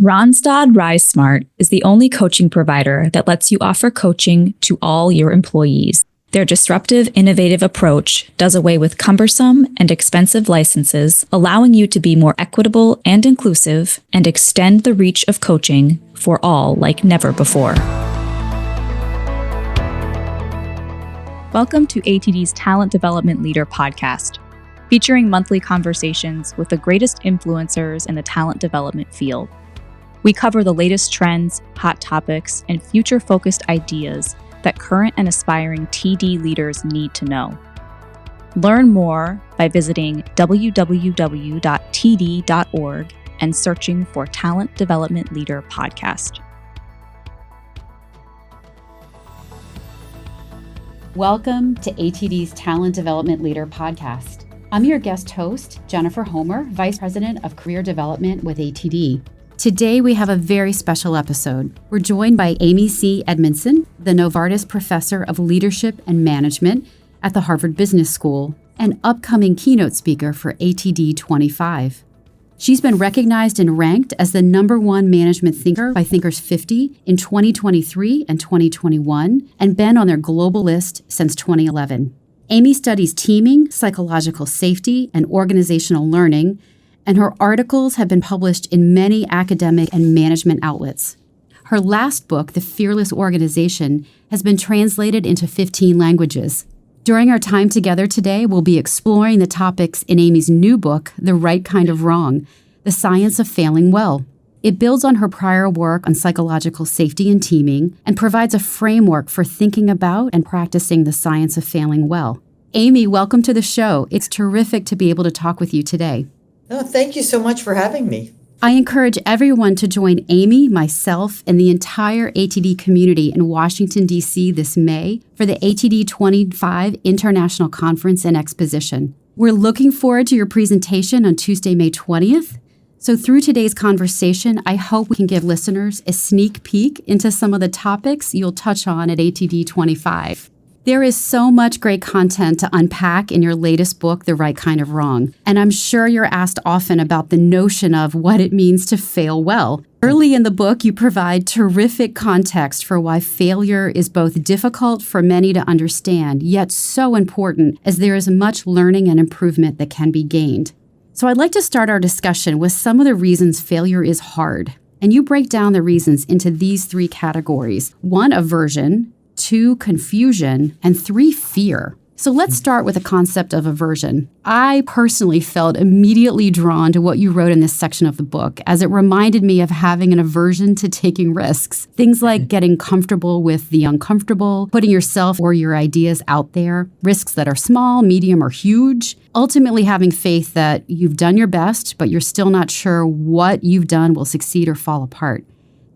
Randstad RiseSmart is the only coaching provider that lets you offer coaching to all your employees. Their disruptive, innovative approach does away with cumbersome and expensive licenses, allowing you to be more equitable and inclusive and extend the reach of coaching for all like never before. Welcome to ATD's Talent Development Leader podcast, featuring monthly conversations with the greatest influencers in the talent development field. We cover the latest trends, hot topics, and future-focused ideas that current and aspiring TD leaders need to know. Learn more by visiting www.td.org and searching for Talent Development Leader Podcast. Welcome to ATD's Talent Development Leader Podcast. I'm your guest host, Jennifer Homer, Vice President of Career Development with ATD. Today, we have a very special episode. We're joined by Amy C. Edmondson, the Novartis Professor of Leadership and Management at the Harvard Business School, and upcoming keynote speaker for ATD 25. She's been recognized and ranked as the #1 management thinker by Thinkers 50 in 2023 and 2021, and been on their global list since 2011. Amy studies teaming, psychological safety, and organizational learning, and her articles have been published in many academic and management outlets. Her last book, The Fearless Organization, has been translated into 15 languages. During our time together today, we'll be exploring the topics in Amy's new book, The Right Kind of Wrong, The Science of Failing Well. It builds on her prior work on psychological safety and teaming and provides a framework for thinking about and practicing the science of failing well. Amy, welcome to the show. It's terrific to be able to talk with you today. Oh, thank you so much for having me. I encourage everyone to join Amy, myself, and the entire ATD community in Washington, D.C. this May for the ATD 25 International Conference and Exposition. We're looking forward to your presentation on Tuesday, May 20th. So through today's conversation, I hope we can give listeners a sneak peek into some of the topics you'll touch on at ATD 25. There is so much great content to unpack in your latest book, The Right Kind of Wrong, and I'm sure you're asked often about the notion of what it means to fail well. Early in the book, you provide terrific context for why failure is both difficult for many to understand, yet so important, as there is much learning and improvement that can be gained. So I'd like to start our discussion with some of the reasons failure is hard, and you break down the reasons into these 3 categories: 1, aversion; 2, confusion; and 3, fear. So let's start with the concept of aversion. I personally felt immediately drawn to what you wrote in this section of the book, as it reminded me of having an aversion to taking risks. Things like getting comfortable with the uncomfortable, putting yourself or your ideas out there, risks that are small, medium, or huge. Ultimately having faith that you've done your best, but you're still not sure what you've done will succeed or fall apart.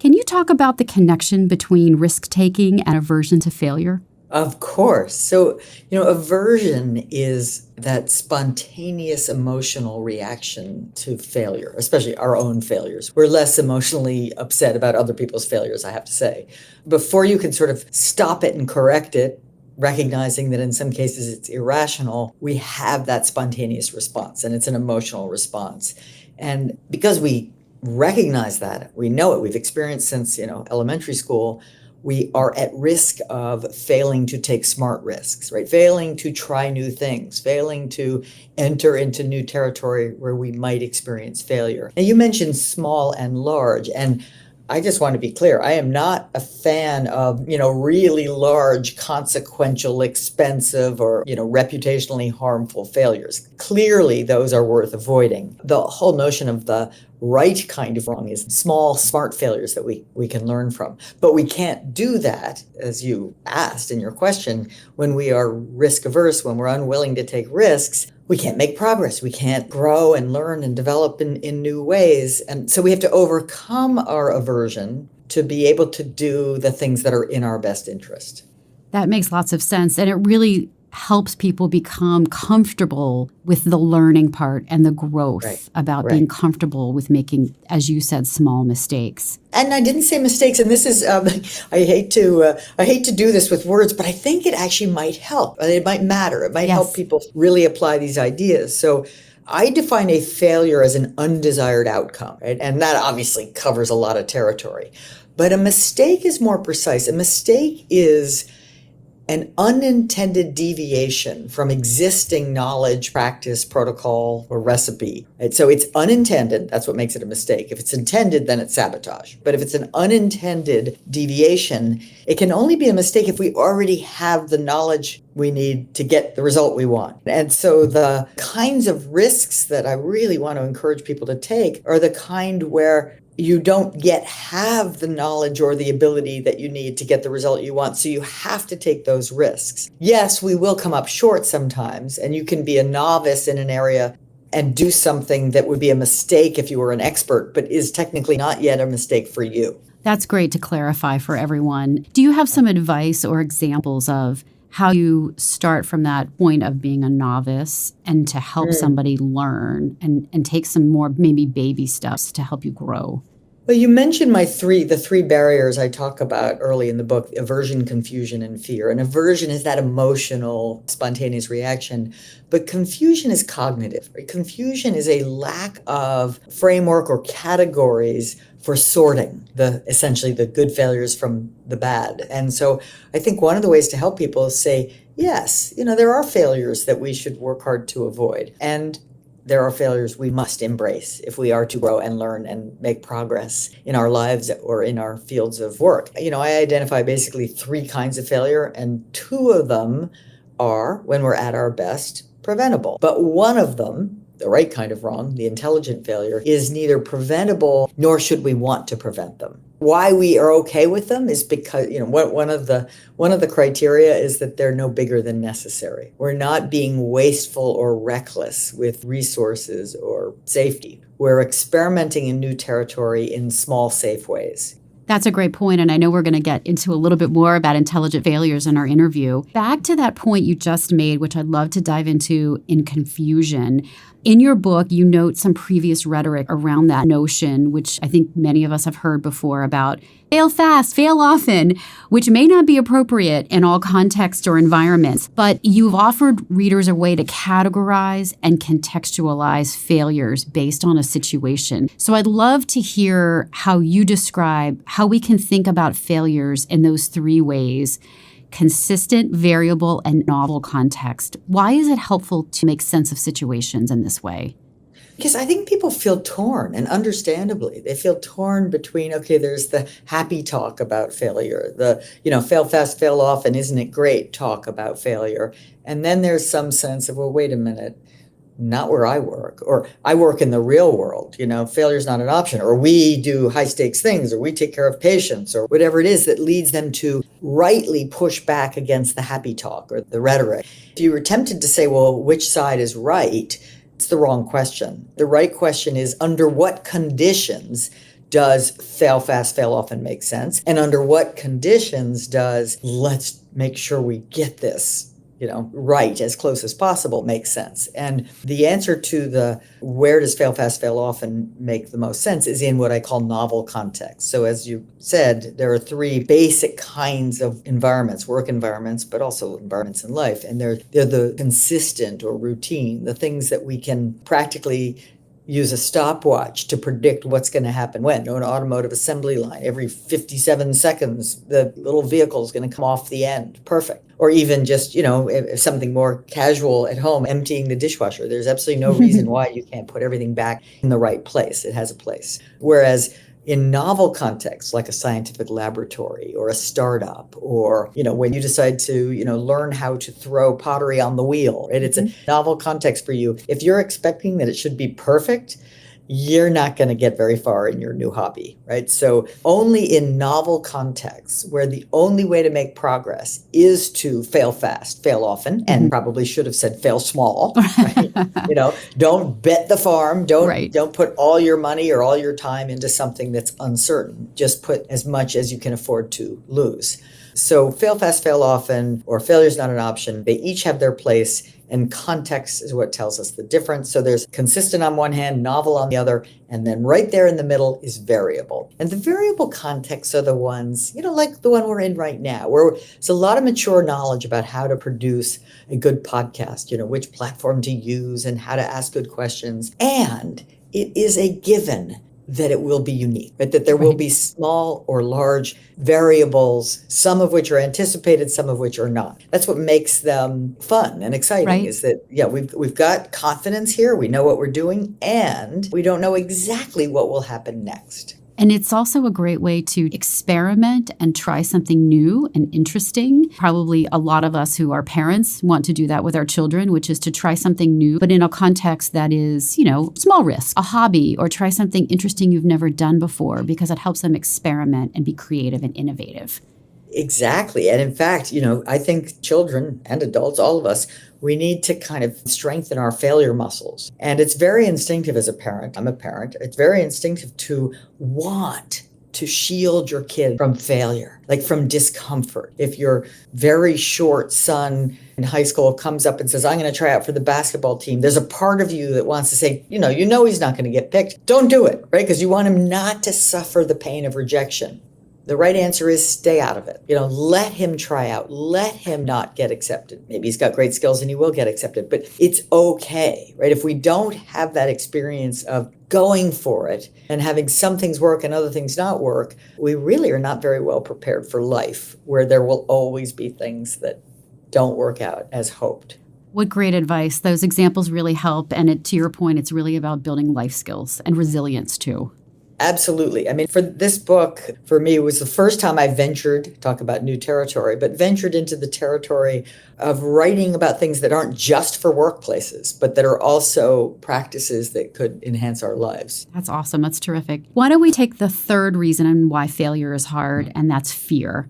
Can you talk about the connection between risk-taking and aversion to failure? Of course. So, aversion is that spontaneous emotional reaction to failure, especially our own failures. We're less emotionally upset about other people's failures, I have to say. Before you can sort of stop it and correct it, recognizing that in some cases it's irrational, we have that spontaneous response, and it's an emotional response. And because we recognize that, we know it, we've experienced since elementary school, we are at risk of failing to take smart risks, right? Failing to try new things, failing to enter into new territory where we might experience failure. And you mentioned small and large, and I just want to be clear, I am not a fan of, really large, consequential, expensive, or, reputationally harmful failures. Clearly, those are worth avoiding. The whole notion of the right kind of wrong is small, smart failures that we can learn from. But we can't do that, as you asked in your question, when we are risk averse, when we're unwilling to take risks. We can't make progress. We can't grow and learn and develop in new ways. And so we have to overcome our aversion to be able to do the things that are in our best interest. That makes lots of sense. And it really helps people become comfortable with the learning part and the growth about being comfortable with making, as you said, small mistakes. And I didn't say mistakes, and this is, I hate to do this with words, but I think it actually might help. It might matter. It might help people really apply these ideas. So I define a failure as an undesired outcome, right? And that obviously covers a lot of territory. But a mistake is more precise. A mistake is an unintended deviation from existing knowledge, practice, protocol, or recipe. Right? So it's unintended. That's what makes it a mistake. If it's intended, then it's sabotage. But if it's an unintended deviation, it can only be a mistake if we already have the knowledge we need to get the result we want. And so the kinds of risks that I really want to encourage people to take are the kind where you don't yet have the knowledge or the ability that you need to get the result you want. So you have to take those risks. Yes, we will come up short sometimes, and you can be a novice in an area and do something that would be a mistake if you were an expert, but is technically not yet a mistake for you. That's great to clarify for everyone. Do you have some advice or examples of how you start from that point of being a novice and to help somebody learn and take some more maybe baby steps to help you grow? Well, you mentioned the three barriers I talk about early in the book: aversion, confusion, and fear. And aversion is that emotional, spontaneous reaction, but confusion is cognitive. Right? Confusion is a lack of framework or categories for sorting essentially the good failures from the bad. And so I think one of the ways to help people is say, yes, there are failures that we should work hard to avoid. And there are failures we must embrace if we are to grow and learn and make progress in our lives or in our fields of work. I identify basically three kinds of failure, and two of them are, when we're at our best, preventable. But one of them, the right kind of wrong, the intelligent failure, is neither preventable nor should we want to prevent them. Why we are okay with them is because, one of the criteria is that they're no bigger than necessary. We're not being wasteful or reckless with resources or safety. We're experimenting in new territory in small, safe ways. That's a great point, and I know we're going to get into a little bit more about intelligent failures in our interview. Back to that point you just made, which I'd love to dive into in confusion. In your book, you note some previous rhetoric around that notion, which I think many of us have heard before, about fail fast, fail often, which may not be appropriate in all contexts or environments. But you've offered readers a way to categorize and contextualize failures based on a situation. So I'd love to hear how you describe how we can think about failures in those three ways: consistent, variable, and novel context. Why is it helpful to make sense of situations in this way? Because I think people feel torn, and understandably, they feel torn between, okay, there's the happy talk about failure, the, fail fast, fail often, isn't it great talk about failure. And then there's some sense of, well, wait a minute, not where I work, or I work in the real world. Failure is not an option, or we do high stakes things, or we take care of patients, or whatever it is that leads them to rightly push back against the happy talk or the rhetoric. If you were tempted to say, well, which side is right? It's the wrong question. The right question is, under what conditions does fail fast, fail often make sense? And under what conditions does let's make sure we get this right as close as possible makes sense? And the answer to the where does fail fast, fail often make the most sense is in what I call novel context. So as you said, there are three basic kinds of environments, work environments, but also environments in life. And they're the consistent or routine, the things that we can practically use a stopwatch to predict what's going to happen when. An automotive assembly line, every 57 seconds, the little vehicle is going to come off the end. Perfect. Or even just, if something more casual at home, emptying the dishwasher. There's absolutely no reason why you can't put everything back in the right place. It has a place. Whereas in novel contexts, like a scientific laboratory or a startup, or, when you decide to, learn how to throw pottery on the wheel, right? It's a novel context for you. If you're expecting that it should be perfect, you're not going to get very far in your new hobby, right? So only in novel contexts where the only way to make progress is to fail fast, fail often, and probably should have said fail small, right? Don't bet the farm. Don't put all your money or all your time into something that's uncertain. Just put as much as you can afford to lose. So fail fast, fail often, or failure is not an option. They each have their place, and context is what tells us the difference. So there's consistent on one hand, novel on the other, and then right there in the middle is variable. And the variable contexts are the ones, like the one we're in right now, where there's a lot of mature knowledge about how to produce a good podcast, which platform to use and how to ask good questions. And it is a given that it will be unique, but that there will be small or large variables, some of which are anticipated, some of which are not. That's what makes them fun and exciting, is that, we've got confidence here, we know what we're doing, and we don't know exactly what will happen next. And it's also a great way to experiment and try something new and interesting. Probably a lot of us who are parents want to do that with our children, which is to try something new, but in a context that is, small risk, a hobby, or try something interesting you've never done before, because it helps them experiment and be creative and innovative. Exactly. And in fact, I think children and adults, all of us, we need to kind of strengthen our failure muscles. And it's very instinctive as a parent. I'm a parent. It's very instinctive to want to shield your kid from failure, like from discomfort. If your very short son in high school comes up and says, I'm going to try out for the basketball team, there's a part of you that wants to say, he's not going to get picked. Don't do it, right? Because you want him not to suffer the pain of rejection. The right answer is stay out of it. Let him try out. Let him not get accepted. Maybe he's got great skills and he will get accepted, but it's okay, right? If we don't have that experience of going for it and having some things work and other things not work, we really are not very well prepared for life, where there will always be things that don't work out as hoped. What great advice. Those examples really help. And to your point, it's really about building life skills and resilience too. Absolutely. I mean, for this book, for me, it was the first time I ventured, talk about new territory, but ventured into the territory of writing about things that aren't just for workplaces, but that are also practices that could enhance our lives. That's awesome. That's terrific. Why don't we take the third reason why failure is hard, and that's fear.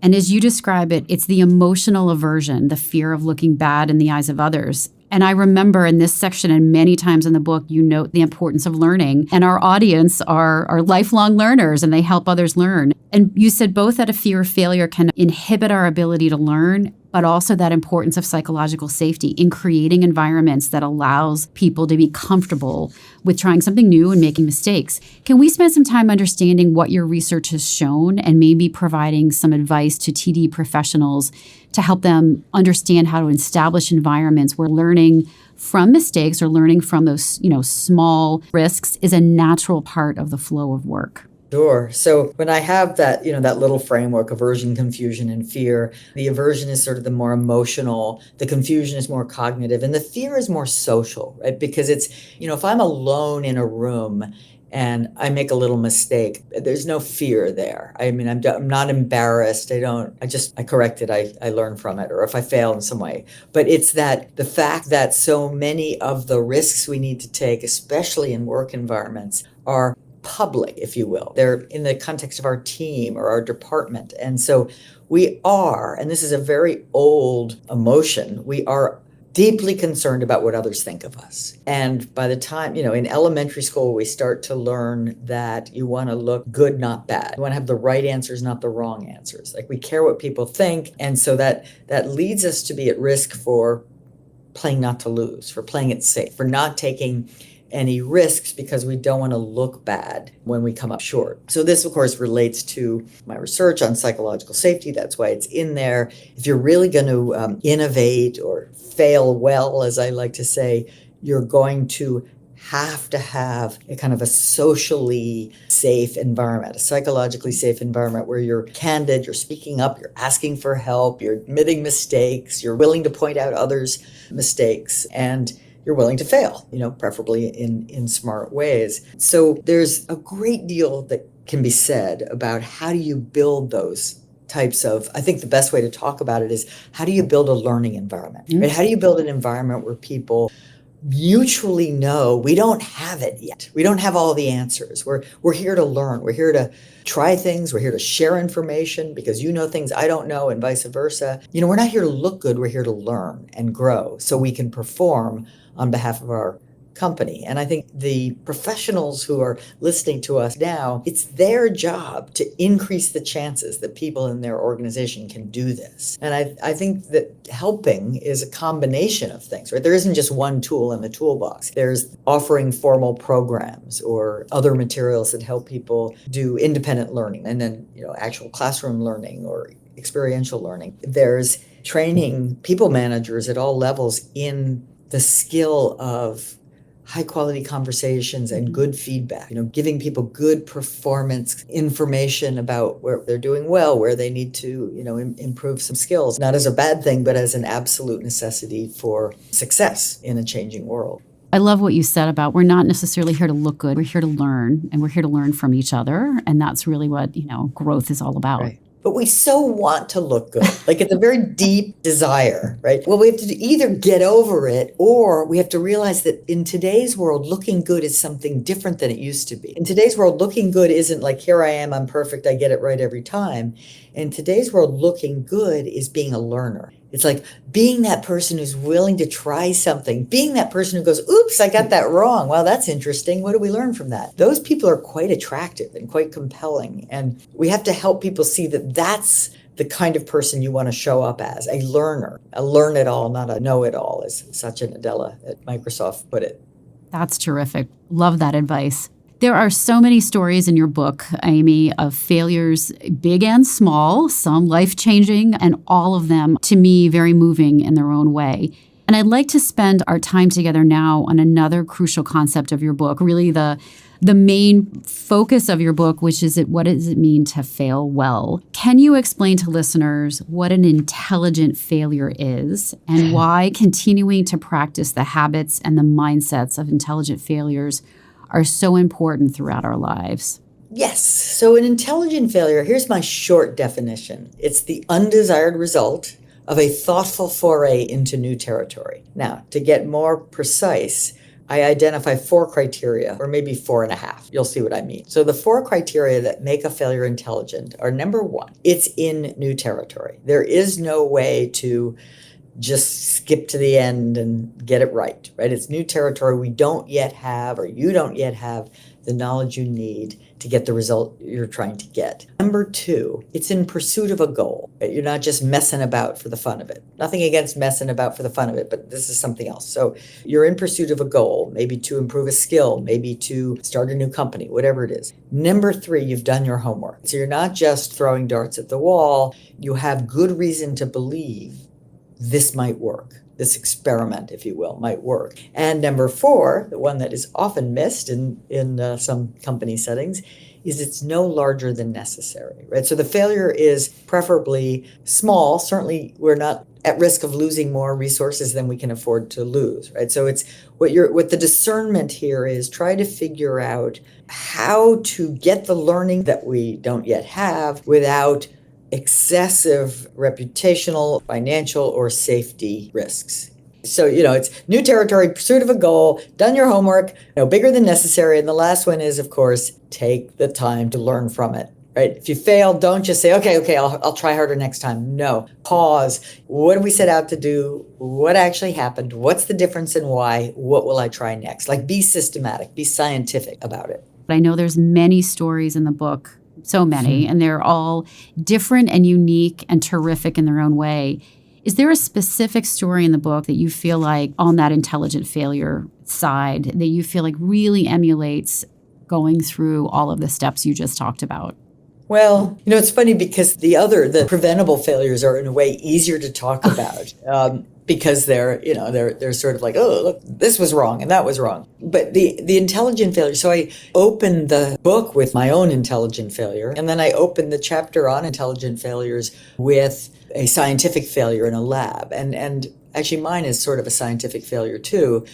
And as you describe it, it's the emotional aversion, the fear of looking bad in the eyes of others. And I remember in this section and many times in the book, you note the importance of learning. And our audience are lifelong learners, and they help others learn. And you said both that a fear of failure can inhibit our ability to learn, but also that importance of psychological safety in creating environments that allows people to be comfortable with trying something new and making mistakes. Can we spend some time understanding what your research has shown and maybe providing some advice to TD professionals to help them understand how to establish environments where learning from mistakes or learning from those, small risks is a natural part of the flow of work? Sure. So when I have that, that little framework, aversion, confusion, and fear, the aversion is sort of the more emotional, the confusion is more cognitive, and the fear is more social, right? Because it's, if I'm alone in a room and I make a little mistake, there's no fear there. I mean, I'm not embarrassed. I correct it. I learn from it, or if I fail in some way. But it's the fact that so many of the risks we need to take, especially in work environments, are public, if you will. They're in the context of our team or our department. And so we are, and this is a very old emotion, we are deeply concerned about what others think of us. And by the time, in elementary school, we start to learn that you want to look good, not bad. You want to have the right answers, not the wrong answers. Like, we care what people think. And so that leads us to be at risk for playing not to lose, for playing it safe, for not taking any risks because we don't want to look bad when we come up short. So this, of course, relates to my research on psychological safety. That's why it's in there. If you're really going to innovate or fail well, as I like to say, you're going to have a kind of a socially safe environment, a psychologically safe environment where you're candid, you're speaking up, you're asking for help, you're admitting mistakes, you're willing to point out others' mistakes, and you're willing to fail, preferably in smart ways. So there's a great deal that can be said about how do you build those types of, I think the best way to talk about it is, how do you build a learning environment? Mm-hmm. Right? How do you build an environment where people mutually know we don't have it yet. We don't have all the answers. We're here to learn. We're here to try things. We're here to share information because you know things I don't know, and vice versa. We're not here to look good. We're here to learn and grow so we can perform on behalf of our company. And I think the professionals who are listening to us now, it's their job to increase the chances that people in their organization can do this. And I think that helping is a combination of things, right? There isn't just one tool in the toolbox. There's offering formal programs or other materials that help people do independent learning, and then, actual classroom learning or experiential learning. There's training people managers at all levels in the skill of high quality conversations and good feedback, giving people good performance information about where they're doing well, where they need to, improve some skills, not as a bad thing, but as an absolute necessity for success in a changing world. I love what you said about we're not necessarily here to look good. We're here to learn, and we're here to learn from each other. And that's really what, growth is all about. Right. But we so want to look good. Like, it's a very deep desire, right? Well, we have to either get over it, or we have to realize that in today's world, looking good is something different than it used to be. In today's world, looking good isn't like, here I am, I'm perfect, I get it right every time. In today's world, looking good is being a learner. It's like being that person who's willing to try something, being that person who goes, oops, I got that wrong. Well, that's interesting. What do we learn from that? Those people are quite attractive and quite compelling. And we have to help people see that that's the kind of person you want to show up as, a learner, a learn-it-all, not a know-it-all, as Satya Nadella at Microsoft put it. That's terrific. Love that advice. There are so many stories in your book, Amy, of failures, big and small, some life-changing, and all of them, to me, very moving in their own way. And I'd like to spend our time together now on another crucial concept of your book, really the main focus of your book, which is what does it mean to fail well? Can you explain to listeners what an intelligent failure is and why continuing to practice the habits and the mindsets of intelligent failures are so important throughout our lives? Yes. So an intelligent failure, here's my short definition. It's the undesired result of a thoughtful foray into new territory. Now, to get more precise, I identify 4 criteria, or maybe 4.5. You'll see what I mean. So the 4 criteria that make a failure intelligent are: number 1, it's in new territory. There is no way to just skip to the end and get it right? It's new territory we don't yet have, or you don't yet have the knowledge you need to get the result you're trying to get. Number 2, it's in pursuit of a goal. You're not just messing about for the fun of it. Nothing against messing about for the fun of it, but this is something else. So you're in pursuit of a goal, maybe to improve a skill, maybe to start a new company, whatever it is. Number 3, you've done your homework. So you're not just throwing darts at the wall. You have good reason to believe this might work. This experiment, if you will, might work. And number 4, the one that is often missed in some company settings, is it's no larger than necessary, right? So the failure is preferably small. Certainly, we're not at risk of losing more resources than we can afford to lose, right? So it's what the discernment here is, try to figure out how to get the learning that we don't yet have without excessive reputational, financial, or safety risks. So, it's new territory, pursuit of a goal, done your homework, no bigger than necessary. And the last one is, of course, take the time to learn from it, right? If you fail, don't just say, okay, I'll try harder next time. No, pause. What did we set out to do? What actually happened? What's the difference and why? What will I try next? Like, be systematic, be scientific about it. I know there's many stories in the book, so many, and they're all different and unique and terrific in their own way. Is there a specific story in the book that you feel like on that intelligent failure side that you feel like really emulates going through all of the steps you just talked about? Well, it's funny because the preventable failures are in a way easier to talk about. Because they're sort of like, oh, look, this was wrong and that was wrong. But the intelligent failure, so I opened the book with my own intelligent failure, and then I opened the chapter on intelligent failures with a scientific failure in a lab. And actually mine is sort of a scientific failure too.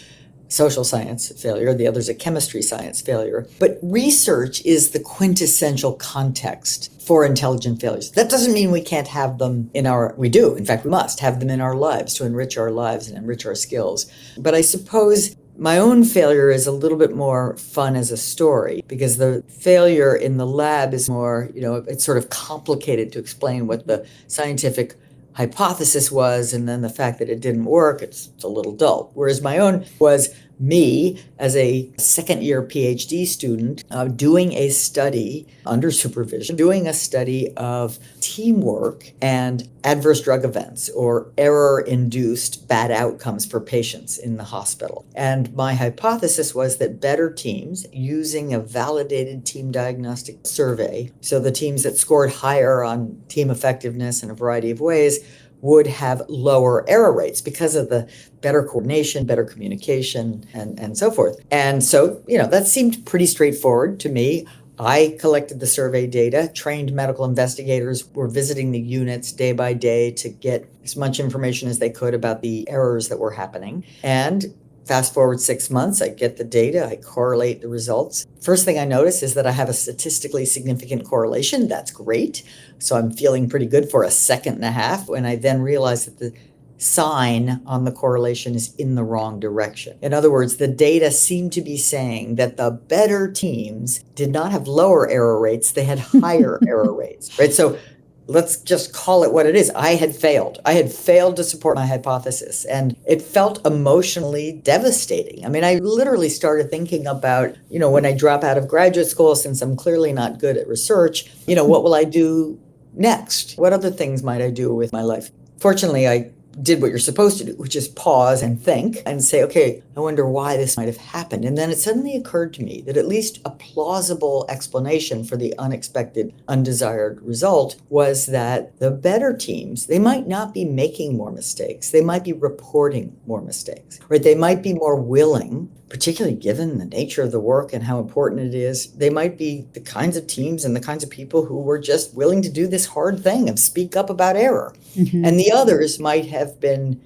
Social science failure, the other's a chemistry science failure. But research is the quintessential context for intelligent failures. That doesn't mean we can't have them we do. In fact, we must have them in our lives to enrich our lives and enrich our skills. But I suppose my own failure is a little bit more fun as a story because the failure in the lab is more, it's sort of complicated to explain what the scientific hypothesis was, and then the fact that it didn't work, it's a little dull. Whereas my own was me as a second-year PhD student doing a study under supervision, doing a study of teamwork and adverse drug events or error-induced bad outcomes for patients in the hospital. And my hypothesis was that better teams using a validated team diagnostic survey, so the teams that scored higher on team effectiveness in a variety of ways, would have lower error rates because of the better coordination, better communication, and so forth. And so, that seemed pretty straightforward to me. I collected the survey data, trained medical investigators were visiting the units day by day to get as much information as they could about the errors that were happening. And fast forward 6 months, I get the data, I correlate the results. First thing I notice is that I have a statistically significant correlation. That's great. So I'm feeling pretty good for a second and a half. And I then realize that the sign on the correlation is in the wrong direction. In other words, the data seemed to be saying that the better teams did not have lower error rates, they had higher error rates, right? So let's just call it what it is. I had failed. I had failed to support my hypothesis, and it felt emotionally devastating. I mean, I literally started thinking about, when I drop out of graduate school, since I'm clearly not good at research, what will I do next? What other things might I do with my life? Fortunately, I did what you're supposed to do, which is pause and think and say, okay, I wonder why this might have happened. And then it suddenly occurred to me that at least a plausible explanation for the unexpected, undesired result was that the better teams, they might not be making more mistakes. They might be reporting more mistakes, right? They might be more willing, particularly given the nature of the work and how important it is. They might be the kinds of teams and the kinds of people who were just willing to do this hard thing of speak up about error. Mm-hmm. And the others might have been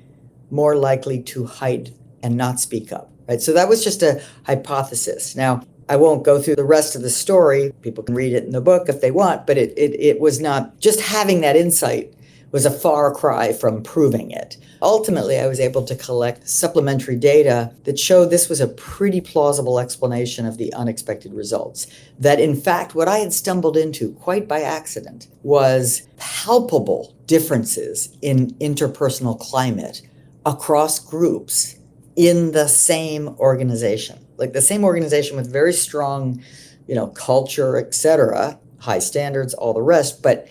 more likely to hide and not speak up, right? So that was just a hypothesis. Now, I won't go through the rest of the story. People can read it in the book if they want, but it was not just having that insight was a far cry from proving it. Ultimately, I was able to collect supplementary data that showed this was a pretty plausible explanation of the unexpected results. That in fact, what I had stumbled into quite by accident was palpable differences in interpersonal climate across groups in the same organization. Like the same organization with very strong, culture, et cetera, high standards, all the rest, but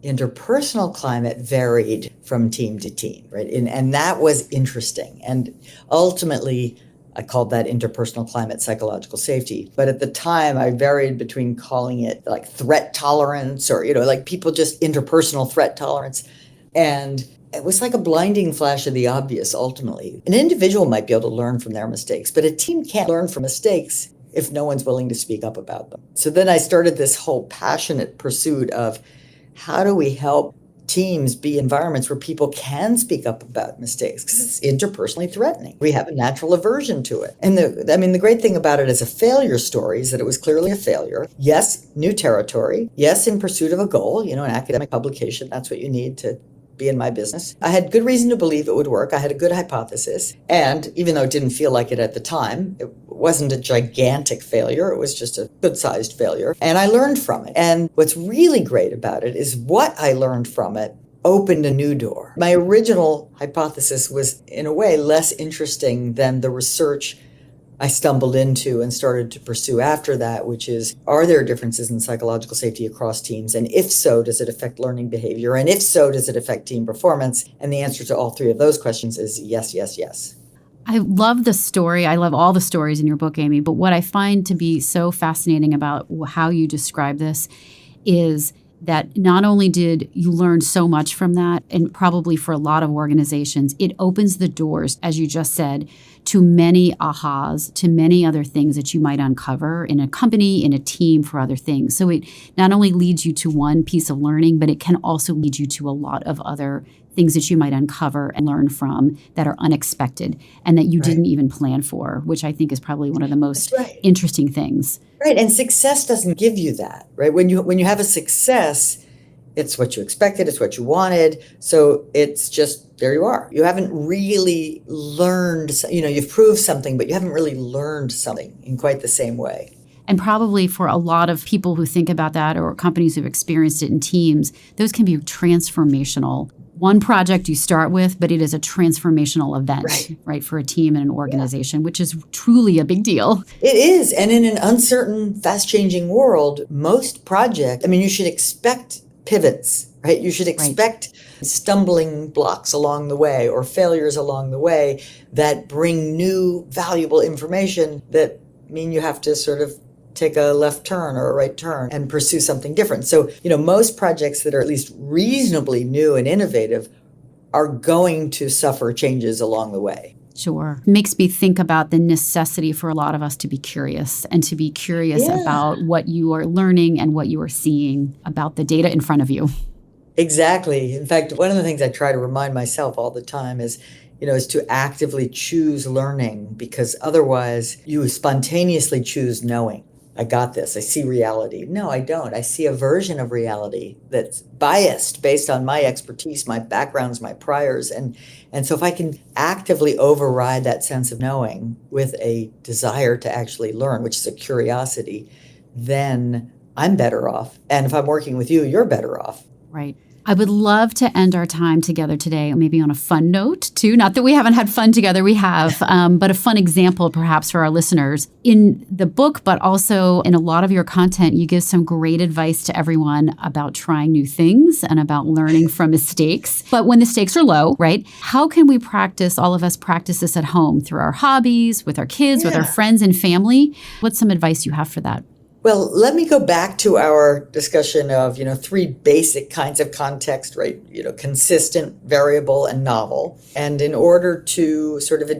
interpersonal climate varied from team to team, right? And that was interesting. And ultimately, I called that interpersonal climate psychological safety. But at the time, I varied between calling it like threat tolerance or, like people just interpersonal threat tolerance. And it was like a blinding flash of the obvious, ultimately. An individual might be able to learn from their mistakes, but a team can't learn from mistakes if no one's willing to speak up about them. So then I started this whole passionate pursuit of how do we help teams be environments where people can speak up about mistakes? Because it's interpersonally threatening. We have a natural aversion to it. And the great thing about it as a failure story is that it was clearly a failure. Yes, new territory. Yes, in pursuit of a goal, an academic publication. That's what you need to be in my business. I had good reason to believe it would work. I had a good hypothesis. And even though it didn't feel like it at the time, it wasn't a gigantic failure. It was just a good-sized failure. And I learned from it. And what's really great about it is what I learned from it opened a new door. My original hypothesis was, in a way, less interesting than the research I stumbled into and started to pursue after that, which is, are there differences in psychological safety across teams? And if so, does it affect learning behavior? And if so, does it affect team performance? And the answer to all three of those questions is yes, yes, yes. I love the story. I love all the stories in your book, Amy. But what I find to be so fascinating about how you describe this is that not only did you learn so much from that, and probably for a lot of organizations, it opens the doors, as you just said, to many ahas, to many other things that you might uncover in a company, in a team, for other things. So it not only leads you to one piece of learning, but it can also lead you to a lot of other things that you might uncover and learn from that are unexpected and that you didn't even plan for, which I think is probably one of the most interesting things. Right. And success doesn't give you that, right? When you have a success, it's what you expected, it's what you wanted. So it's just, there you are. You haven't really learned, you've proved something, but you haven't really learned something in quite the same way. And probably for a lot of people who think about that, or companies who've experienced it in teams, those can be transformational one project you start with, but it is a transformational event, right, for a team and an organization, which is truly a big deal. It is. And in an uncertain, fast-changing world, most projects, you should expect pivots, right? You should expect stumbling blocks along the way or failures along the way that bring new, valuable information that mean you have to sort of take a left turn or a right turn and pursue something different. So, most projects that are at least reasonably new and innovative are going to suffer changes along the way. Sure. It makes me think about the necessity for a lot of us to be curious and to be curious about what you are learning and what you are seeing about the data in front of you. Exactly. In fact, one of the things I try to remind myself all the time is to actively choose learning, because otherwise you spontaneously choose knowing. I got this. I see reality. No, I don't. I see a version of reality that's biased based on my expertise, my backgrounds, my priors. And so if I can actively override that sense of knowing with a desire to actually learn, which is a curiosity, then I'm better off. And if I'm working with you, you're better off. Right. I would love to end our time together today, maybe on a fun note, too. Not that we haven't had fun together, we have, but a fun example perhaps for our listeners. In the book, but also in a lot of your content, you give some great advice to everyone about trying new things and about learning from mistakes. But when the stakes are low, right, how can we practice, all of us practice this at home through our hobbies, with our kids, with our friends and family? What's some advice you have for that? Well, let me go back to our discussion of, three basic kinds of context, right? Consistent, variable, and novel. And in order to sort of,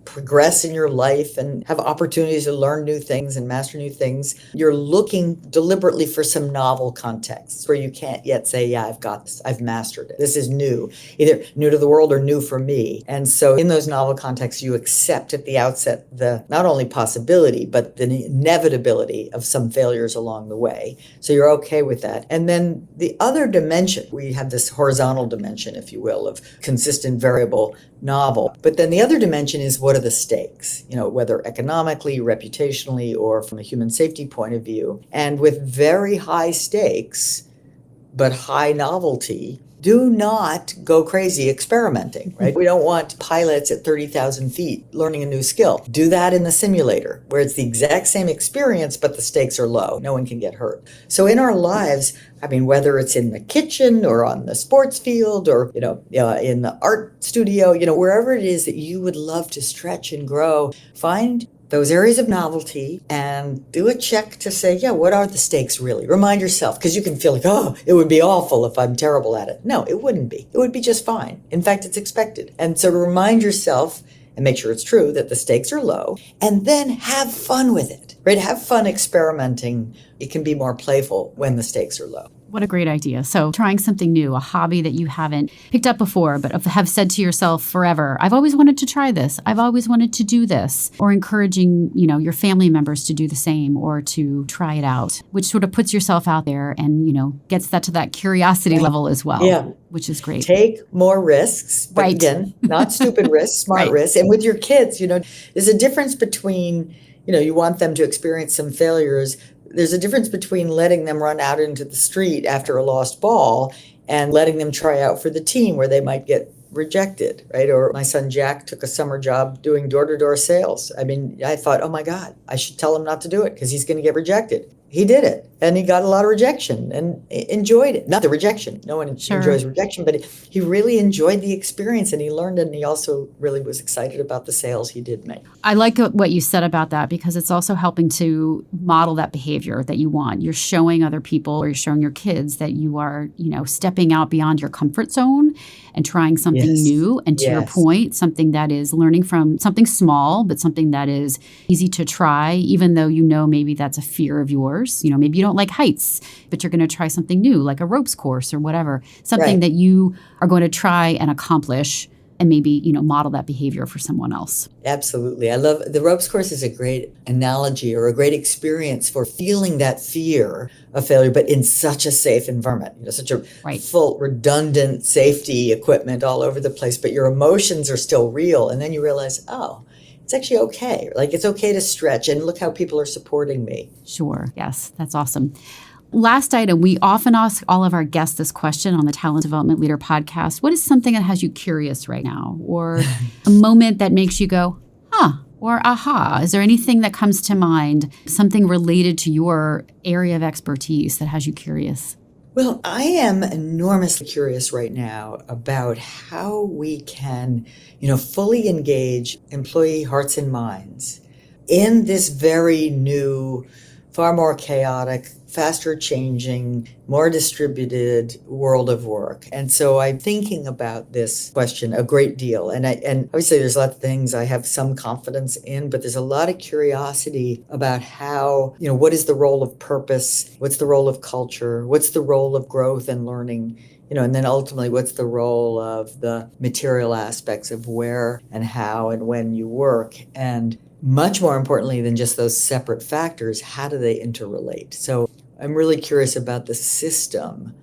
progress in your life and have opportunities to learn new things and master new things, you're looking deliberately for some novel contexts where you can't yet say, yeah, I've got this, I've mastered it. This is new, either new to the world or new for me. And so in those novel contexts, you accept at the outset the not only possibility, but the inevitability of some failures along the way. So you're okay with that. And then the other dimension, we have this horizontal dimension, if you will, of consistent, variable, novel. But then the other dimension is, what are the stakes, whether economically, reputationally, or from a human safety point of view. And with very high stakes, but high novelty, do not go crazy experimenting, right? We don't want pilots at 30,000 feet learning a new skill. Do that in the simulator where it's the exact same experience, but the stakes are low. No one can get hurt. So in our lives, whether it's in the kitchen or on the sports field or, in the art studio, wherever it is that you would love to stretch and grow, find those areas of novelty and do a check to say, what are the stakes really? Remind yourself, because you can feel like, it would be awful if I'm terrible at it. No, it wouldn't be. It would be just fine. In fact, it's expected. And so remind yourself and make sure it's true that the stakes are low, and then have fun with it, right? Have fun experimenting. It can be more playful when the stakes are low. What a great idea. So trying something new, a hobby that you haven't picked up before, but have said to yourself forever, I've always wanted to try this. I've always wanted to do this. Or encouraging, your family members to do the same or to try it out, which sort of puts yourself out there and, gets that to that curiosity level as well, which is great. Take more risks, but again, not stupid risks, smart risks. And with your kids, there's a difference between, you want them to experience some failures. There's a difference between letting them run out into the street after a lost ball and letting them try out for the team where they might get rejected, right? Or my son Jack took a summer job doing door-to-door sales. I thought, oh my God, I should tell him not to do it because he's going to get rejected. He did it, and he got a lot of rejection and enjoyed it. Not the rejection. No one enjoys rejection, but he really enjoyed the experience, and he learned, and he also really was excited about the sales he did make. I like what you said about that, because it's also helping to model that behavior that you want. You're showing other people, or you're showing your kids that you are, stepping out beyond your comfort zone and trying something new. And to your point, something that is learning from something small, but something that is easy to try, even though maybe that's a fear of yours. Maybe you don't like heights, but you're going to try something new, like a ropes course or whatever, something that you are going to try and accomplish and maybe, model that behavior for someone else. Absolutely. I love the ropes course is a great analogy or a great experience for feeling that fear of failure, but in such a safe environment, such a full redundant safety equipment all over the place, but your emotions are still real. And then you realize, it's actually okay. Like, it's okay to stretch, and look how people are supporting me. Sure. Yes, that's awesome. Last item, we often ask all of our guests this question on the Talent Development Leader podcast. What is something that has you curious right now? Or a moment that makes you go, huh, or aha? Is there anything that comes to mind, something related to your area of expertise that has you curious? Well, I am enormously curious right now about how we can, fully engage employee hearts and minds in this very new, far more chaotic, faster changing, more distributed world of work. And so I'm thinking about this question a great deal. And obviously there's a lot of things I have some confidence in, but there's a lot of curiosity about how, what is the role of purpose? What's the role of culture? What's the role of growth and learning? And then ultimately, what's the role of the material aspects of where and how and when you work? And much more importantly than just those separate factors, how do they interrelate? So I'm really curious about the system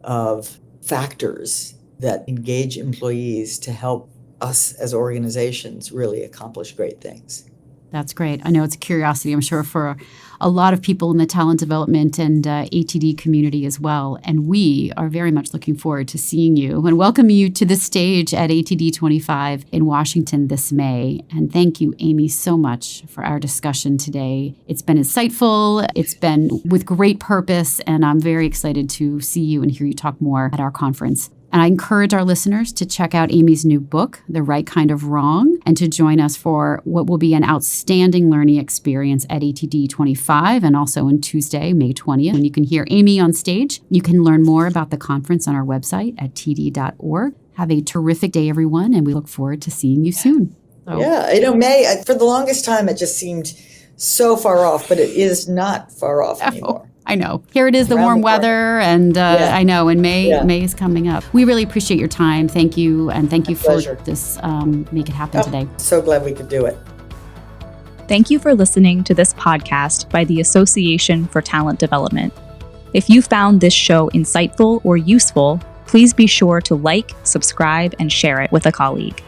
of factors that engage employees to help us as organizations really accomplish great things. That's great. I know it's a curiosity, I'm sure, for a lot of people in the talent development and ATD community as well. And we are very much looking forward to seeing you and welcoming you to the stage at ATD 25 in Washington this May. And thank you, Amy, so much for our discussion today. It's been insightful. It's been with great purpose. And I'm very excited to see you and hear you talk more at our conference. And I encourage our listeners to check out Amy's new book, The Right Kind of Wrong, and to join us for what will be an outstanding learning experience at ATD 25 and also on Tuesday, May 20th. And you can hear Amy on stage. You can learn more about the conference on our website at td.org. Have a terrific day, everyone, and we look forward to seeing you soon. Yeah, May, for the longest time, it just seemed so far off, but it is not far off anymore. I know. Here it is, the warm weather, and I know, and May is coming up. We really appreciate your time. Thank you, and thank you for this, make it happen today. So glad we could do it. Thank you for listening to this podcast by the Association for Talent Development. If you found this show insightful or useful, please be sure to like, subscribe, and share it with a colleague.